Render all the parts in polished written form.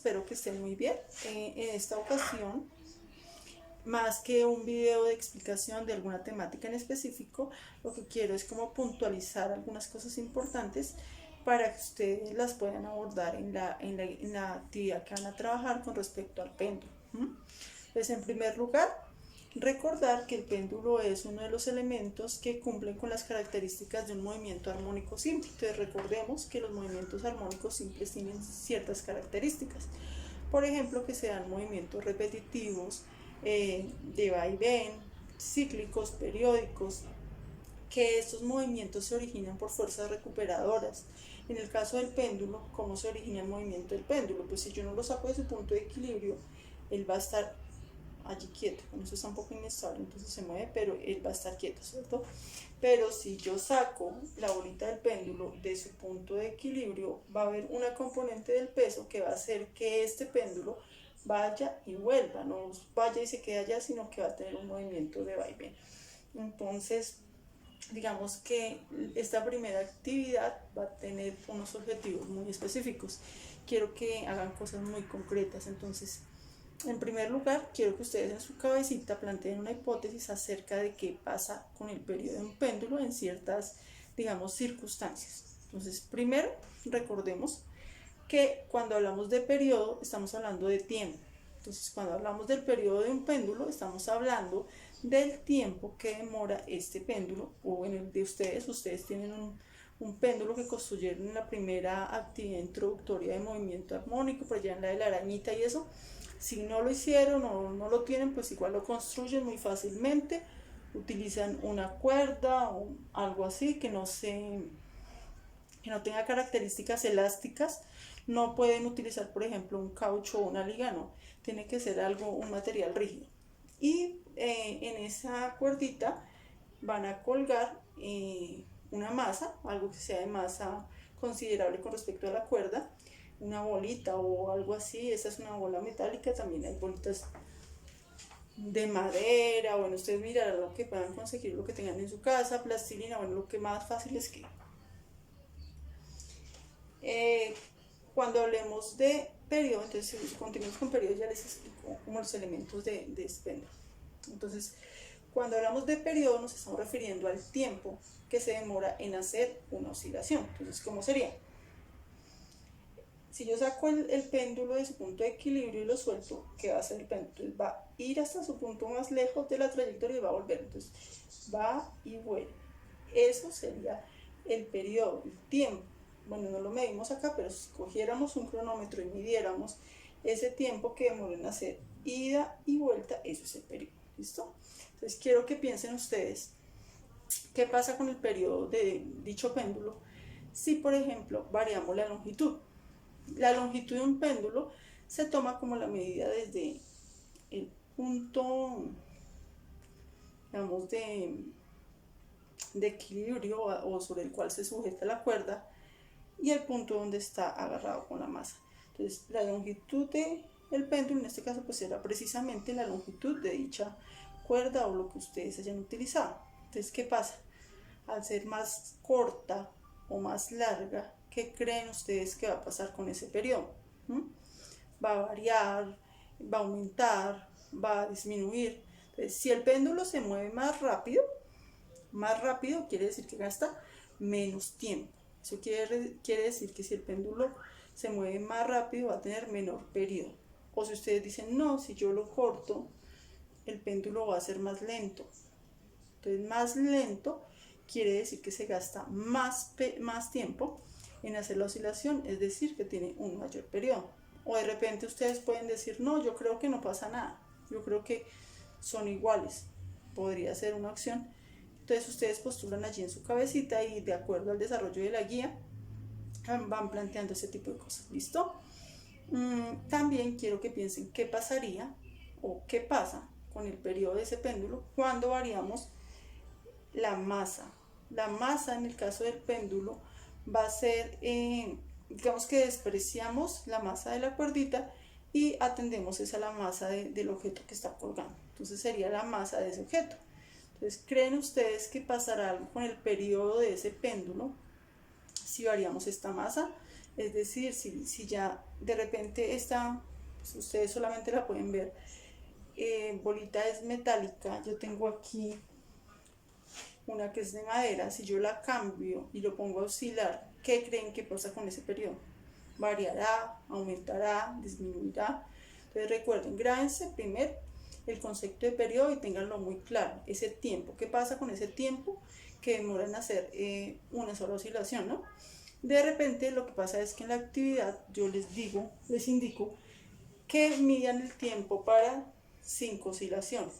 espero que estén muy bien. En esta ocasión, más que un video de explicación de alguna temática en específico, lo que quiero es como puntualizar algunas cosas importantes para que ustedes las puedan abordar en la actividad que van a trabajar con respecto al péndulo. Pues en primer lugar, recordar que el péndulo es uno de los elementos que cumplen con las características de un movimiento armónico simple. Entonces recordemos que los movimientos armónicos simples tienen ciertas características. Por ejemplo, que sean movimientos repetitivos, de vaivén, cíclicos, periódicos, que estos movimientos se originan por fuerzas recuperadoras. En el caso del péndulo, ¿cómo se origina el movimiento del péndulo? Pues si yo no lo saco de su punto de equilibrio, él va a estar allí quieto, con eso está un poco inestable, entonces se mueve, pero él va a estar quieto, ¿cierto? Pero si yo saco la bolita del péndulo de su punto de equilibrio, va a haber una componente del peso que va a hacer que este péndulo vaya y vuelva, no vaya y se quede allá, sino que va a tener un movimiento de vaivén. Entonces, digamos que esta primera actividad va a tener unos objetivos muy específicos. Quiero que hagan cosas muy concretas. Entonces, en primer lugar, quiero que ustedes en su cabecita planteen una hipótesis acerca de qué pasa con el periodo de un péndulo en ciertas, digamos, circunstancias. Entonces, primero, recordemos que cuando hablamos de periodo, estamos hablando de tiempo. Entonces, cuando hablamos del periodo de un péndulo, estamos hablando del tiempo que demora este péndulo, o en el de ustedes tienen un péndulo que construyeron en la primera actividad introductoria de movimiento armónico, por allá en la de la arañita y eso. Si no lo hicieron o no lo tienen, pues igual lo construyen muy fácilmente, utilizan una cuerda o algo así que no tenga características elásticas. No pueden utilizar, por ejemplo, un caucho o una liga, no, tiene que ser un material rígido. Y en esa cuerdita van a colgar una masa, algo que sea de masa considerable con respecto a la cuerda, una bolita o algo así. Esa es una bola metálica, también hay bolitas de madera. Bueno, ustedes mirarán lo que puedan conseguir, lo que tengan en su casa, plastilina, bueno, lo que más fácil es que cuando hablemos de periodo, entonces si continuamos con periodo, ya les explico como los elementos de este péndulo. Entonces, cuando hablamos de periodo nos estamos refiriendo al tiempo que se demora en hacer una oscilación. Entonces, ¿cómo sería? Si yo saco el péndulo de su punto de equilibrio y lo suelto, ¿qué va a hacer el péndulo? Entonces va a ir hasta su punto más lejos de la trayectoria y va a volver. Entonces va y vuelve. Eso sería el periodo, el tiempo. Bueno, no lo medimos acá, pero si cogiéramos un cronómetro y midiéramos ese tiempo que demora en hacer ida y vuelta, eso es el periodo. ¿Listo? Entonces quiero que piensen ustedes qué pasa con el periodo de dicho péndulo si, por ejemplo, variamos la longitud. La longitud de un péndulo se toma como la medida desde el punto, digamos, de equilibrio o sobre el cual se sujeta la cuerda y el punto donde está agarrado con la masa. Entonces, la longitud del péndulo, en este caso, pues será precisamente la longitud de dicha cuerda o lo que ustedes hayan utilizado. Entonces, ¿qué pasa? Al ser más corta o más larga, ¿qué creen ustedes que va a pasar con ese periodo? Va a variar, va a aumentar, va a disminuir. Entonces, si el péndulo se mueve más rápido quiere decir que gasta menos tiempo. Eso quiere decir que si el péndulo se mueve más rápido va a tener menor periodo. O si ustedes dicen, no, si yo lo corto, el péndulo va a ser más lento. Entonces, más lento quiere decir que se gasta más tiempo en hacer la oscilación, es decir, que tiene un mayor periodo. O de repente ustedes pueden decir, no, yo creo que no pasa nada, yo creo que son iguales, podría ser una opción. Entonces ustedes postulan allí en su cabecita y de acuerdo al desarrollo de la guía van planteando ese tipo de cosas. ¿Listo? También quiero que piensen qué pasaría o qué pasa con el periodo de ese péndulo cuando variamos la masa. La masa en el caso del péndulo va a ser, digamos que despreciamos la masa de la cuerdita y atendemos a la masa del objeto que está colgando. Entonces sería la masa de ese objeto. Entonces, ¿creen ustedes que pasará algo con el periodo de ese péndulo si variamos esta masa? Es decir, si ya de repente esta, pues ustedes solamente la pueden ver, bolita es metálica, yo tengo aquí una que es de madera, si yo la cambio y lo pongo a oscilar, ¿qué creen que pasa con ese periodo? Variará, aumentará, disminuirá. Entonces recuerden, grábense primero el concepto de periodo y ténganlo muy claro, ese tiempo, ¿qué pasa con ese tiempo que demora en hacer una sola oscilación, ¿no? De repente lo que pasa es que en la actividad yo les indico que midan el tiempo para 5 oscilaciones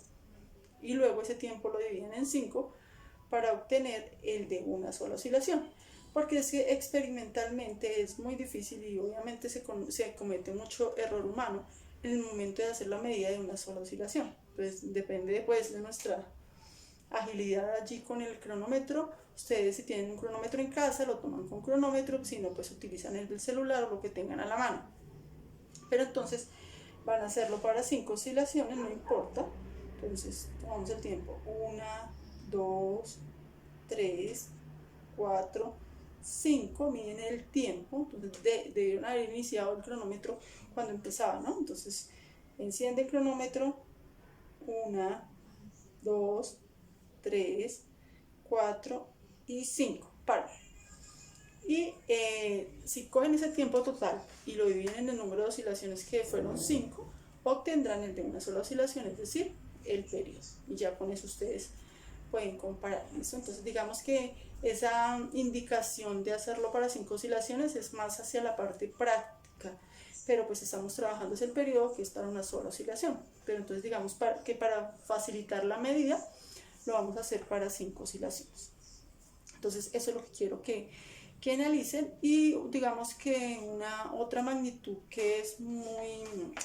y luego ese tiempo lo dividen en 5 para obtener el de una sola oscilación, porque es que experimentalmente es muy difícil y obviamente se comete mucho error humano en el momento de hacer la medida de una sola oscilación. Entonces depende pues de nuestra agilidad allí con el cronómetro. Ustedes si tienen un cronómetro en casa lo toman con cronómetro, si no pues utilizan el del celular o lo que tengan a la mano. Pero entonces van a hacerlo para 5 oscilaciones, no importa. Entonces tomamos el tiempo, 1, 2, 3, 4, 5, miren el tiempo, entonces debieron haber iniciado el cronómetro cuando empezaba, ¿no? Entonces enciende el cronómetro, 1, 2, 3, 4 y 5, para. Y si cogen ese tiempo total y lo dividen en el número de oscilaciones que fueron 5, obtendrán el de una sola oscilación, es decir, el periodo. Y ya con eso ustedes pueden comparar eso. Entonces digamos que esa indicación de hacerlo para 5 oscilaciones es más hacia la parte práctica, pero pues estamos trabajando ese periodo que es para una sola oscilación. Pero entonces digamos que para facilitar la medida lo vamos a hacer para 5 oscilaciones. Entonces eso es lo que quiero que analicen. Y digamos que una otra magnitud que es muy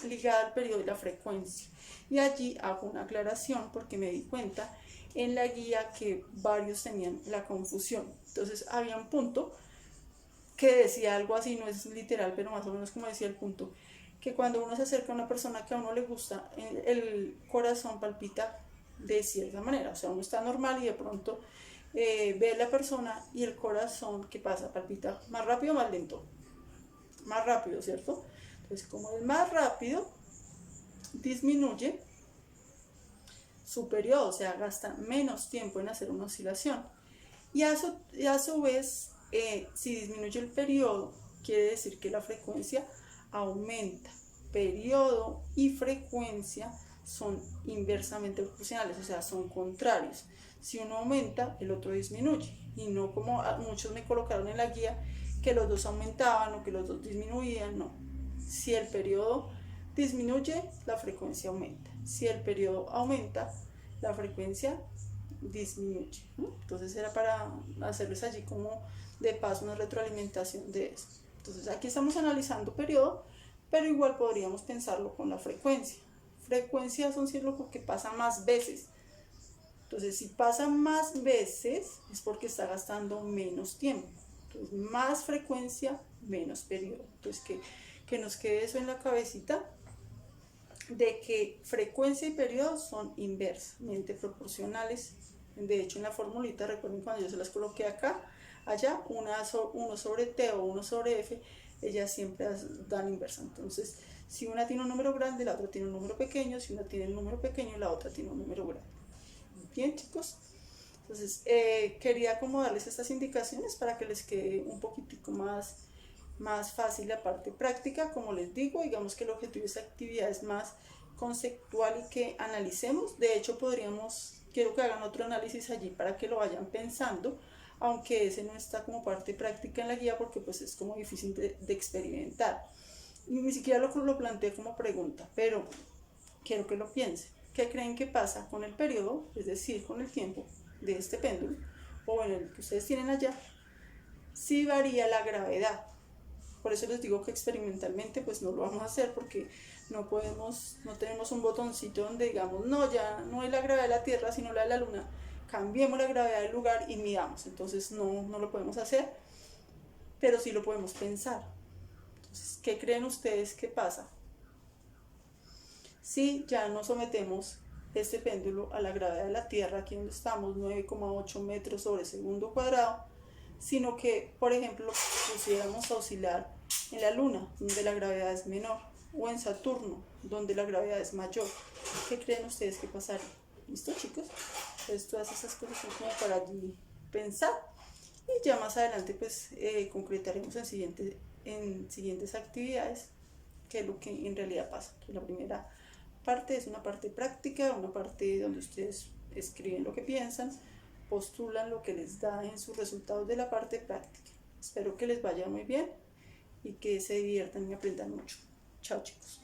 ligada al periodo de la frecuencia, y allí hago una aclaración porque me di cuenta en la guía que varios tenían la confusión. Entonces había un punto que decía algo así, no es literal, pero más o menos como decía el punto, que cuando uno se acerca a una persona que a uno le gusta, el corazón palpita de cierta manera, o sea, uno está normal y de pronto ve a la persona y el corazón, ¿qué pasa? Palpita más rápido o más lento, más rápido, ¿cierto? Entonces como es más rápido, disminuye su periodo, o sea, gasta menos tiempo en hacer una oscilación. Y a su vez, si disminuye el periodo, quiere decir que la frecuencia aumenta. Periodo y frecuencia son inversamente proporcionales, o sea, son contrarios. Si uno aumenta, el otro disminuye, y no como muchos me colocaron en la guía, que los dos aumentaban o que los dos disminuían, no. Si el periodo disminuye, la frecuencia aumenta. Si el periodo aumenta, la frecuencia disminuye, ¿no? Entonces era para hacerles allí como de paso una retroalimentación de eso. Entonces aquí estamos analizando periodo, pero igual podríamos pensarlo con la frecuencia. Frecuencia son lo que pasa más veces. Entonces si pasa más veces es porque está gastando menos tiempo. Entonces más frecuencia, menos periodo. Entonces que nos quede eso en la cabecita, de que frecuencia y periodo son inversamente proporcionales. De hecho en la formulita, recuerden cuando yo se las coloqué acá, allá, 1 sobre t o 1 sobre f, ellas siempre dan inversa. Entonces si una tiene un número grande, la otra tiene un número pequeño; si una tiene un número pequeño, la otra tiene un número grande. Bien, chicos, entonces quería como darles estas indicaciones para que les quede un poquitico más fácil la parte práctica. Como les digo, digamos que el objetivo de esta actividad es más conceptual y que analicemos. De hecho quiero que hagan otro análisis allí para que lo vayan pensando, aunque ese no está como parte práctica en la guía porque pues es como difícil de experimentar. Ni siquiera lo planteé como pregunta, pero quiero que lo piensen. ¿Qué creen que pasa con el periodo, es decir, con el tiempo de este péndulo, o en el que ustedes tienen allá, si varía la gravedad? Por eso les digo que experimentalmente pues no lo vamos a hacer, porque no tenemos un botoncito donde digamos, no, ya no es la gravedad de la Tierra sino la de la Luna, cambiemos la gravedad del lugar y midamos. Entonces no lo podemos hacer, pero sí lo podemos pensar. Entonces, ¿qué creen ustedes que pasa si ya no sometemos este péndulo a la gravedad de la Tierra, aquí donde estamos, 9,8 metros sobre segundo cuadrado, sino que, por ejemplo, lo pusiéramos a oscilar en la Luna, donde la gravedad es menor, o en Saturno, donde la gravedad es mayor. ¿Qué creen ustedes que pasaría? ¿Listo, chicos? Entonces todas esas cosas son como para allí pensar, y ya más adelante pues concretaremos en siguientes actividades qué es lo que en realidad pasa. Entonces, la primera parte es una parte práctica, una parte donde ustedes escriben lo que piensan, postulan lo que les da en sus resultados de la parte práctica. Espero que les vaya muy bien y que se diviertan y aprendan mucho. Chao, chicos.